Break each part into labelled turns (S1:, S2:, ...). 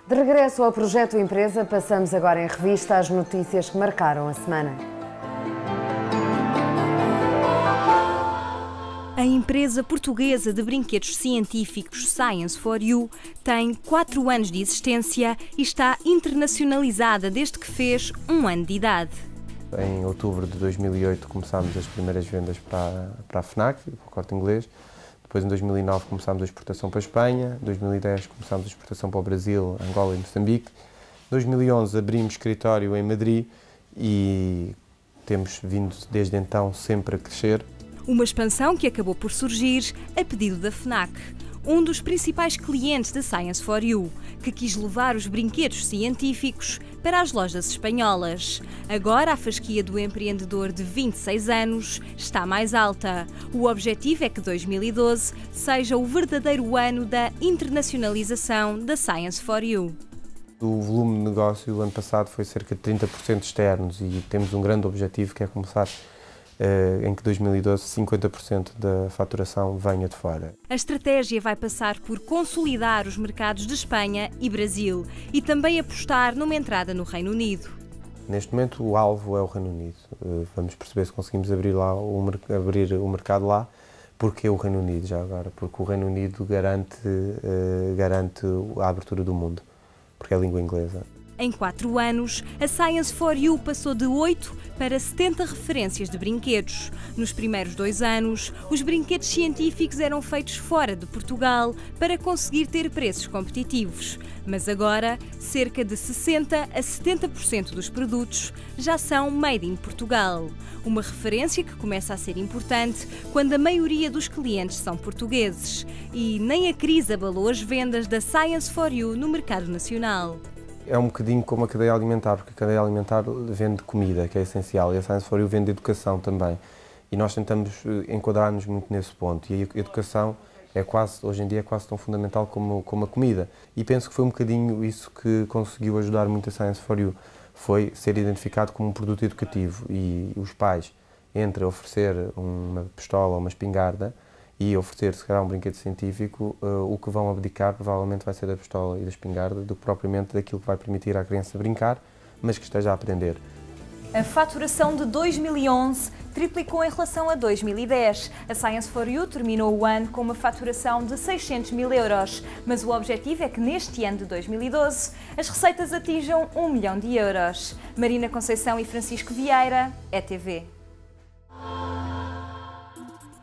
S1: De regresso ao Projeto Empresa, passamos agora em revista as notícias que marcaram a semana.
S2: A empresa portuguesa de brinquedos científicos Science for You tem 4 anos de existência e está internacionalizada desde que fez 1 ano de idade.
S3: Em outubro de 2008 começámos as primeiras vendas para a FNAC, para o Corte Inglês. Depois, em 2009, começámos a exportação para a Espanha. Em 2010, começámos a exportação para o Brasil, Angola e Moçambique. Em 2011, abrimos escritório em Madrid e temos vindo, desde então, sempre a crescer.
S2: Uma expansão que acabou por surgir a pedido da FNAC, um dos principais clientes da Science for You, que quis levar os brinquedos científicos para as lojas espanholas. Agora a fasquia do empreendedor de 26 anos está mais alta. O objetivo é que 2012 seja o verdadeiro ano da internacionalização da Science for You.
S3: O volume de negócio do ano passado foi cerca de 30% externos e temos um grande objetivo que é começar em que 2012 50% da faturação venha de fora.
S2: A estratégia vai passar por consolidar os mercados de Espanha e Brasil e também apostar numa entrada no Reino Unido.
S3: Neste momento o alvo é o Reino Unido. Vamos perceber se conseguimos abrir o mercado lá. Porquê o Reino Unido já agora? Porque o Reino Unido garante a abertura do mundo, porque é a língua inglesa.
S2: Em 4 anos, a Science for You passou de 8 para 70 referências de brinquedos. Nos primeiros 2 anos, os brinquedos científicos eram feitos fora de Portugal para conseguir ter preços competitivos. Mas agora, cerca de 60% a 70% dos produtos já são made in Portugal. Uma referência que começa a ser importante quando a maioria dos clientes são portugueses. E nem a crise abalou as vendas da Science for You no mercado nacional.
S3: É um bocadinho como a cadeia alimentar, porque a cadeia alimentar vende comida, que é essencial, e a Science for You vende educação também. E nós tentamos enquadrar-nos muito nesse ponto. E a educação hoje em dia é quase tão fundamental como a comida. E penso que foi um bocadinho isso que conseguiu ajudar muito a Science for You, foi ser identificado como um produto educativo. E os pais, entre oferecer uma pistola ou uma espingarda, e oferecer, se calhar, um brinquedo científico, o que vão abdicar provavelmente vai ser da pistola e da espingarda do que propriamente daquilo que vai permitir à criança brincar, mas que esteja a aprender.
S4: A faturação de 2011 triplicou em relação a 2010. A Science for You terminou o ano com uma faturação de 600 mil euros, mas o objetivo é que neste ano de 2012 as receitas atinjam 1 milhão de euros. Marina Conceição e Francisco Vieira, ETV.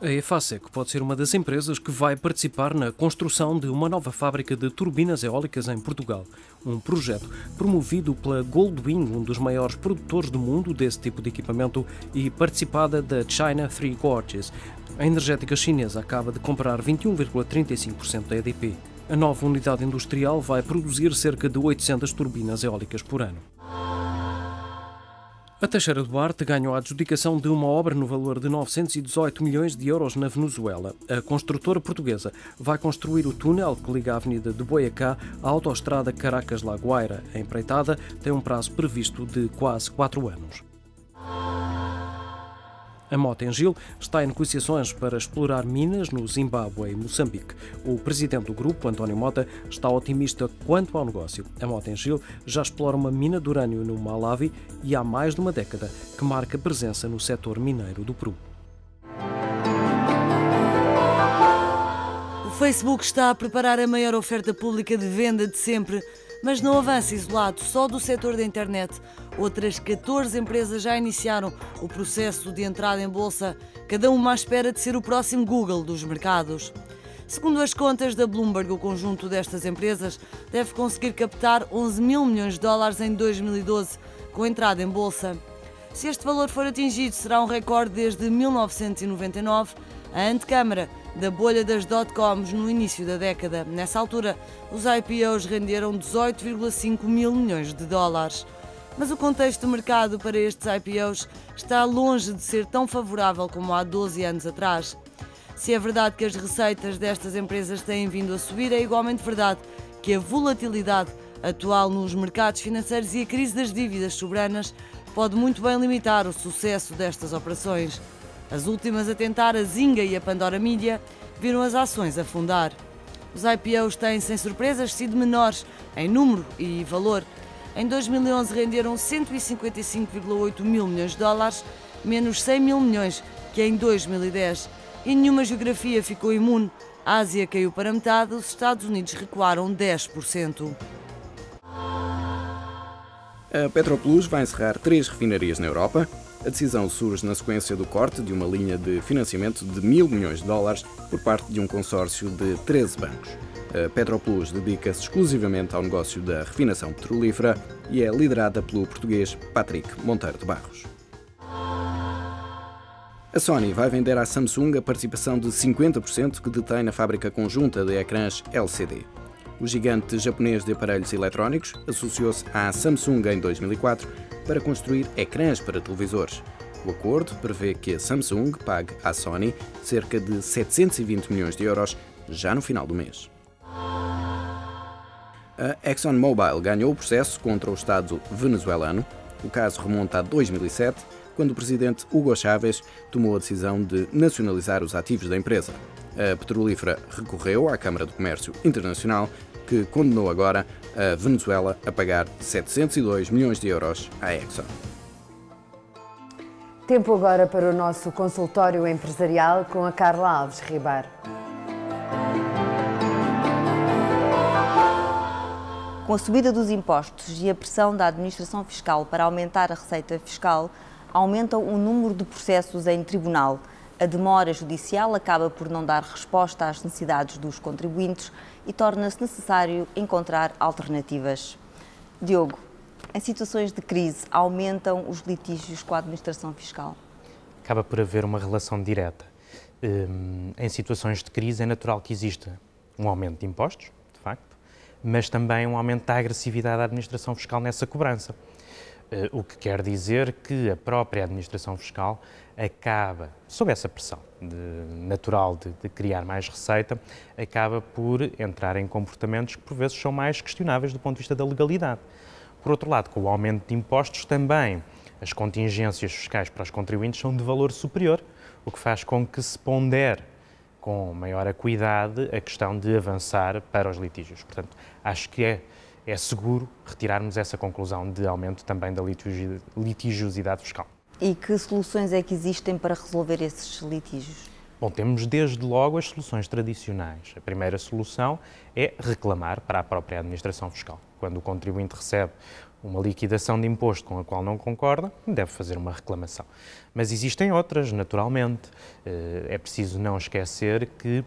S5: A Efacec pode ser uma das empresas que vai participar na construção de uma nova fábrica de turbinas eólicas em Portugal. Um projeto promovido pela Goldwing, um dos maiores produtores do mundo desse tipo de equipamento, e participada da China Three Gorges. A energética chinesa acaba de comprar 21,35% da EDP. A nova unidade industrial vai produzir cerca de 800 turbinas eólicas por ano. A Teixeira Duarte ganhou a adjudicação de uma obra no valor de 918 milhões de euros na Venezuela. A construtora portuguesa vai construir o túnel que liga a Avenida de Boiacá à autoestrada Caracas-La Guaira. A empreitada tem um prazo previsto de quase 4 anos. A Mota-Engil está em negociações para explorar minas no Zimbábue e Moçambique. O presidente do grupo, António Mota, está otimista quanto ao negócio. A Mota-Engil já explora uma mina de urânio no Malawi e há mais de uma década que marca presença no setor mineiro do Peru.
S6: O Facebook está a preparar a maior oferta pública de venda de sempre, mas não avança isolado só do setor da internet. Outras 14 empresas já iniciaram o processo de entrada em bolsa, cada uma à espera de ser o próximo Google dos mercados. Segundo as contas da Bloomberg, o conjunto destas empresas deve conseguir captar 11 mil milhões de dólares em 2012, com entrada em bolsa. Se este valor for atingido, será um recorde desde 1999, a antecâmara da bolha das dot-coms no início da década. Nessa altura, os IPOs renderam 18,5 mil milhões de dólares. Mas o contexto do mercado para estes IPOs está longe de ser tão favorável como há 12 anos atrás. Se é verdade que as receitas destas empresas têm vindo a subir, é igualmente verdade que a volatilidade atual nos mercados financeiros e a crise das dívidas soberanas pode muito bem limitar o sucesso destas operações. As últimas a tentar, a Zynga e a Pandora Media, viram as ações afundar. Os IPOs têm, sem surpresas, sido menores em número e valor. Em 2011 renderam 155,8 mil milhões de dólares, menos 100 mil milhões que em 2010. E nenhuma geografia ficou imune. A Ásia caiu para metade, os Estados Unidos recuaram 10%.
S7: A Petroplus vai encerrar 3 refinarias na Europa. A decisão surge na sequência do corte de uma linha de financiamento de 1.000 milhões de dólares por parte de um consórcio de 13 bancos. A Petroplus dedica-se exclusivamente ao negócio da refinação petrolífera e é liderada pelo português Patrick Monteiro de Barros. A Sony vai vender à Samsung a participação de 50% que detém na fábrica conjunta de ecrãs LCD. O gigante japonês de aparelhos eletrónicos associou-se à Samsung em 2004 para construir ecrãs para televisores. O acordo prevê que a Samsung pague à Sony cerca de 720 milhões de euros já no final do mês. A ExxonMobil ganhou o processo contra o Estado venezuelano. O caso remonta a 2007, quando o presidente Hugo Chávez tomou a decisão de nacionalizar os ativos da empresa. A petrolífera recorreu à Câmara de Comércio Internacional, que condenou agora a Venezuela a pagar 702 milhões de euros à Exxon.
S1: Tempo agora para o nosso consultório empresarial com a Carla Alves Ribeiro.
S8: Com a subida dos impostos e a pressão da administração fiscal para aumentar a receita fiscal, aumentam o número de processos em tribunal. A demora judicial acaba por não dar resposta às necessidades dos contribuintes e torna-se necessário encontrar alternativas. Diogo, em situações de crise, aumentam os litígios com a administração fiscal?
S9: Acaba por haver uma relação direta. Em situações de crise é natural que exista um aumento de impostos, de facto, mas também um aumento da agressividade da administração fiscal nessa cobrança. O que quer dizer que a própria administração fiscal acaba, sob essa pressão natural de criar mais receita, acaba por entrar em comportamentos que por vezes são mais questionáveis do ponto de vista da legalidade. Por outro lado, com o aumento de impostos também as contingências fiscais para os contribuintes são de valor superior, o que faz com que se pondere com maior acuidade a questão de avançar para os litígios. Portanto, acho que é seguro retirarmos essa conclusão de aumento também da litigiosidade fiscal.
S8: E que soluções é que existem para resolver esses litígios?
S9: Bom, temos desde logo as soluções tradicionais. A primeira solução é reclamar para a própria administração fiscal. Quando o contribuinte recebe uma liquidação de imposto com a qual não concorda, deve fazer uma reclamação. Mas existem outras, naturalmente. É preciso não esquecer que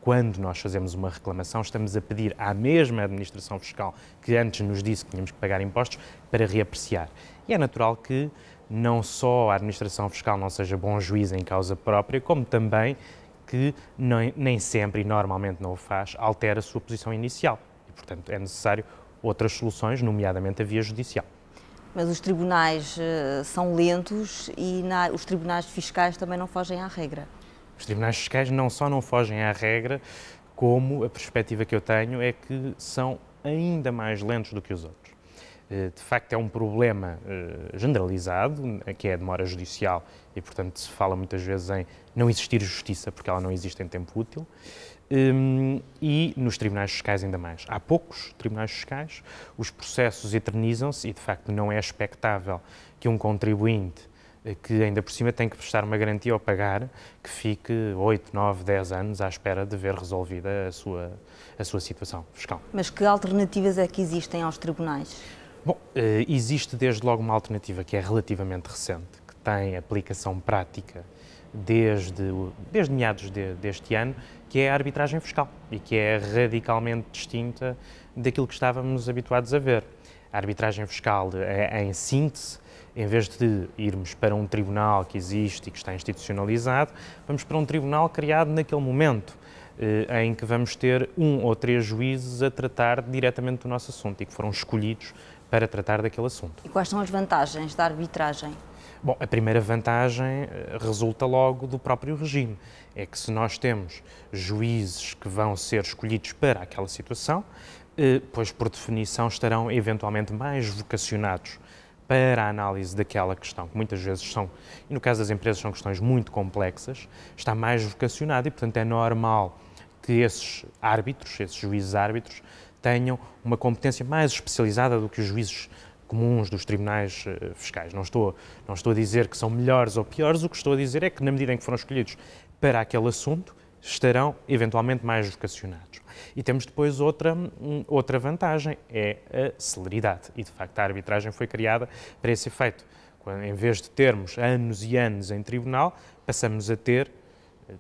S9: quando nós fazemos uma reclamação, estamos a pedir à mesma administração fiscal que antes nos disse que tínhamos que pagar impostos para reapreciar. E é natural que não só a administração fiscal não seja bom juiz em causa própria, como também que nem sempre, e normalmente não o faz, altera a sua posição inicial. E, portanto, é necessário outras soluções, nomeadamente a via judicial.
S8: Mas os tribunais são lentos e os tribunais fiscais também não fogem à regra.
S9: Os tribunais fiscais não só não fogem à regra, como a perspectiva que eu tenho é que são ainda mais lentos do que os outros. De facto, é um problema generalizado, que é a demora judicial, e, portanto, se fala muitas vezes em não existir justiça, porque ela não existe em tempo útil, e nos tribunais fiscais ainda mais. Há poucos tribunais fiscais, os processos eternizam-se e, de facto, não é expectável que um contribuinte que ainda por cima tem que prestar uma garantia ao pagar, que fique 8, 9, 10 anos à espera de ver resolvida a sua situação fiscal.
S8: Mas que alternativas é que existem aos tribunais?
S9: Bom, existe desde logo uma alternativa que é relativamente recente, que tem aplicação prática desde meados deste ano, que é a arbitragem fiscal e que é radicalmente distinta daquilo que estávamos habituados a ver. A arbitragem fiscal, em síntese, em vez de irmos para um tribunal que existe e que está institucionalizado, vamos para um tribunal criado naquele momento, em que vamos ter 1 ou 3 juízes a tratar diretamente do nosso assunto e que foram escolhidos para tratar daquele assunto.
S8: E quais são as vantagens da arbitragem?
S9: Bom, a primeira vantagem resulta logo do próprio regime. É que se nós temos juízes que vão ser escolhidos para aquela situação, pois por definição estarão eventualmente mais vocacionados para a análise daquela questão, que muitas vezes são, e no caso das empresas são questões muito complexas, está mais vocacionado e, portanto, é normal que esses árbitros, esses juízes árbitros, tenham uma competência mais especializada do que os juízes comuns dos tribunais fiscais. Não estou a dizer que são melhores ou piores, o que estou a dizer é que, na medida em que foram escolhidos para aquele assunto, estarão eventualmente mais vocacionados. E temos depois outra vantagem, é a celeridade. E, de facto, a arbitragem foi criada para esse efeito. Quando, em vez de termos anos e anos em tribunal, passamos a ter,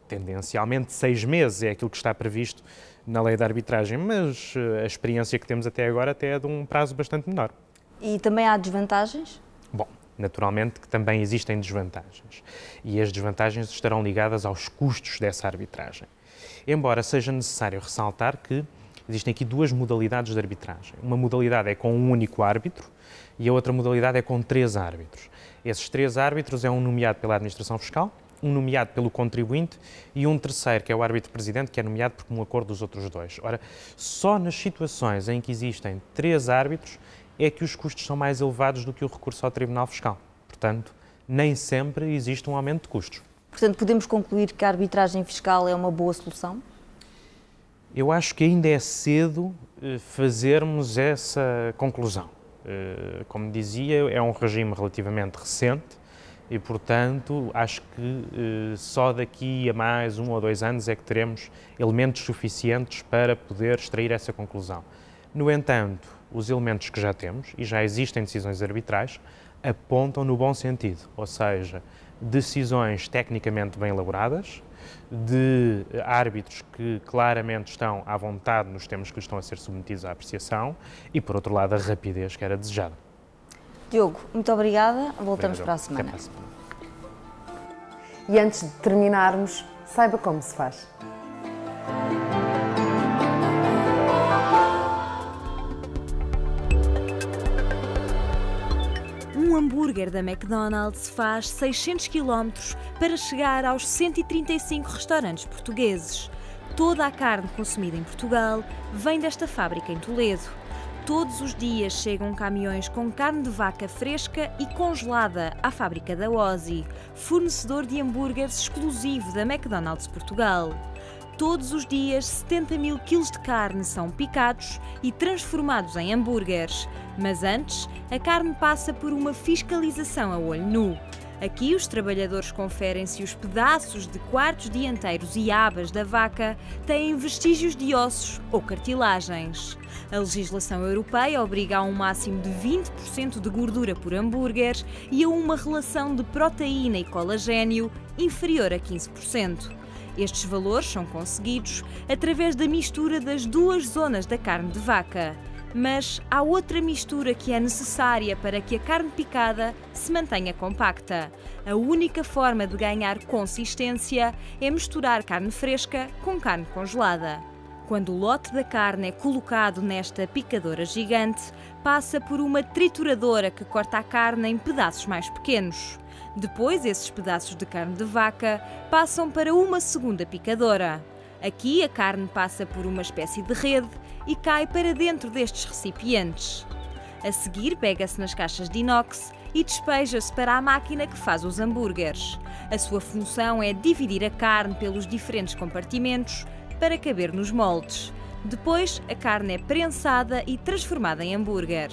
S9: tendencialmente, 6 meses, é aquilo que está previsto na lei da arbitragem, mas a experiência que temos até agora até é de um prazo bastante menor.
S8: E também há desvantagens?
S9: Bom, naturalmente que também existem desvantagens. E as desvantagens estarão ligadas aos custos dessa arbitragem. Embora seja necessário ressaltar que existem aqui 2 modalidades de arbitragem. Uma modalidade é com um único árbitro e a outra modalidade é com 3 árbitros. Esses 3 árbitros é um nomeado pela Administração Fiscal, um nomeado pelo contribuinte e um terceiro, que é o árbitro-presidente, que é nomeado por comum acordo dos outros 2. Ora, só nas situações em que existem 3 árbitros é que os custos são mais elevados do que o recurso ao Tribunal Fiscal. Portanto, nem sempre existe um aumento de custos.
S8: Portanto, podemos concluir que a arbitragem fiscal é uma boa solução?
S9: Eu acho que ainda é cedo fazermos essa conclusão. Como dizia, é um regime relativamente recente e, portanto, acho que só daqui a mais 1 ou 2 anos é que teremos elementos suficientes para poder extrair essa conclusão. No entanto, os elementos que já temos, e já existem decisões arbitrais, apontam no bom sentido, ou seja, decisões tecnicamente bem elaboradas, de árbitros que claramente estão à vontade nos temas que lhes estão a ser submetidos à apreciação e, por outro lado, a rapidez que era desejada.
S8: Diogo, muito obrigada. Voltamos para a semana.
S1: Até para a semana. E antes de terminarmos, saiba como se faz.
S2: Um hambúrguer da McDonald's faz 600 km para chegar aos 135 restaurantes portugueses. Toda a carne consumida em Portugal vem desta fábrica em Toledo. Todos os dias chegam caminhões com carne de vaca fresca e congelada à fábrica da Ozzy, fornecedor de hambúrgueres exclusivo da McDonald's Portugal. Todos os dias, 70 mil quilos de carne são picados e transformados em hambúrgueres. Mas antes, a carne passa por uma fiscalização a olho nu. Aqui, os trabalhadores conferem se os pedaços de quartos dianteiros e abas da vaca têm vestígios de ossos ou cartilagens. A legislação europeia obriga a um máximo de 20% de gordura por hambúrguer e a uma relação de proteína e colagênio inferior a 15%. Estes valores são conseguidos através da mistura das 2 zonas da carne de vaca. Mas há outra mistura que é necessária para que a carne picada se mantenha compacta. A única forma de ganhar consistência é misturar carne fresca com carne congelada. Quando o lote da carne é colocado nesta picadora gigante, passa por uma trituradora que corta a carne em pedaços mais pequenos. Depois, esses pedaços de carne de vaca passam para uma segunda picadora. Aqui, a carne passa por uma espécie de rede e cai para dentro destes recipientes. A seguir, pega-se nas caixas de inox e despeja-se para a máquina que faz os hambúrgueres. A sua função é dividir a carne pelos diferentes compartimentos para caber nos moldes. Depois, a carne é prensada e transformada em hambúrguer.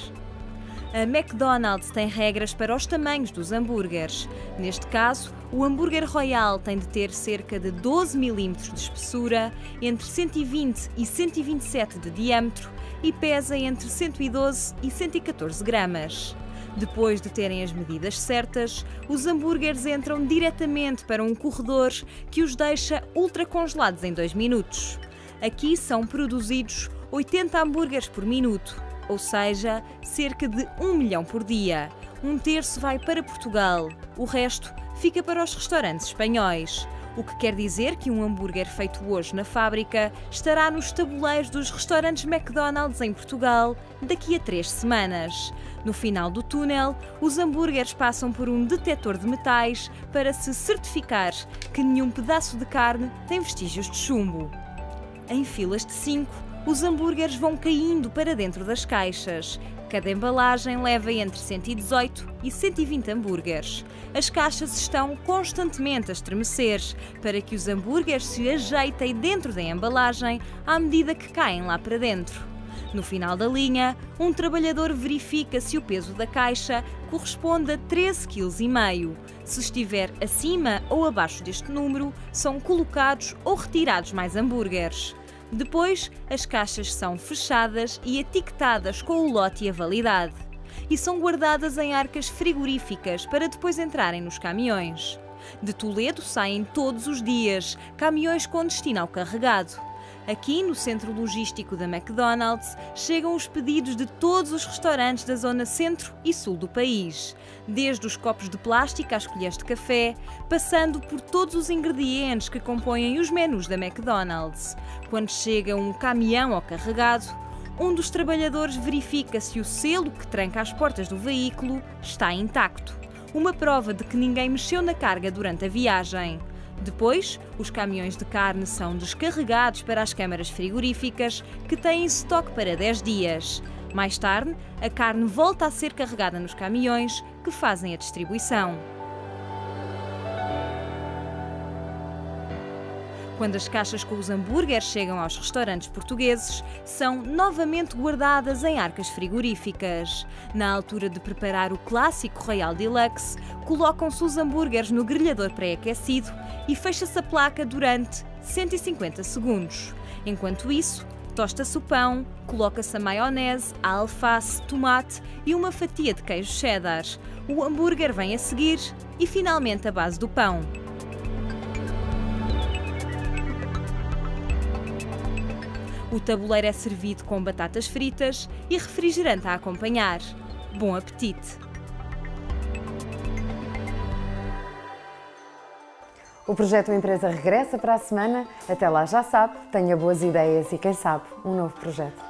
S2: A McDonald's tem regras para os tamanhos dos hambúrgueres. Neste caso, o hambúrguer Royal tem de ter cerca de 12 mm de espessura, entre 120 e 127 de diâmetro e pesa entre 112 e 114 gramas. Depois de terem as medidas certas, os hambúrgueres entram diretamente para um corredor que os deixa ultracongelados em 2 minutos. Aqui são produzidos 80 hambúrgueres por minuto, ou seja, cerca de 1 milhão por dia. 1/3 vai para Portugal, o resto fica para os restaurantes espanhóis. O que quer dizer que um hambúrguer feito hoje na fábrica estará nos tabuleiros dos restaurantes McDonald's em Portugal daqui a 3 semanas. No final do túnel, os hambúrgueres passam por um detetor de metais para se certificar que nenhum pedaço de carne tem vestígios de chumbo. Em filas de 5, os hambúrgueres vão caindo para dentro das caixas. Cada embalagem leva entre 118 e 120 hambúrgueres. As caixas estão constantemente a estremecer para que os hambúrgueres se ajeitem dentro da embalagem à medida que caem lá para dentro. No final da linha, um trabalhador verifica se o peso da caixa corresponde a 13,5 kg. Se estiver acima ou abaixo deste número, são colocados ou retirados mais hambúrgueres. Depois, as caixas são fechadas e etiquetadas com o lote e a validade. E são guardadas em arcas frigoríficas para depois entrarem nos caminhões. De Toledo saem todos os dias caminhões com destino ao carregado. Aqui, no centro logístico da McDonald's, chegam os pedidos de todos os restaurantes da zona centro e sul do país. Desde os copos de plástico às colheres de café, passando por todos os ingredientes que compõem os menus da McDonald's. Quando chega um caminhão ao carregado, um dos trabalhadores verifica se o selo que tranca as portas do veículo está intacto. Uma prova de que ninguém mexeu na carga durante a viagem. Depois, os caminhões de carne são descarregados para as câmaras frigoríficas, que têm estoque para 10 dias. Mais tarde, a carne volta a ser carregada nos caminhões, que fazem a distribuição. Quando as caixas com os hambúrgueres chegam aos restaurantes portugueses, são novamente guardadas em arcas frigoríficas. Na altura de preparar o clássico Royal Deluxe, colocam-se os hambúrgueres no grelhador pré-aquecido e fecha-se a placa durante 150 segundos. Enquanto isso, tosta-se o pão, coloca-se a maionese, a alface, tomate e uma fatia de queijo cheddar. O hambúrguer vem a seguir e finalmente a base do pão. O tabuleiro é servido com batatas fritas e refrigerante a acompanhar. Bom apetite!
S1: O projeto Empresa regressa para a semana. Até lá já sabe, tenha boas ideias e quem sabe, um novo projeto.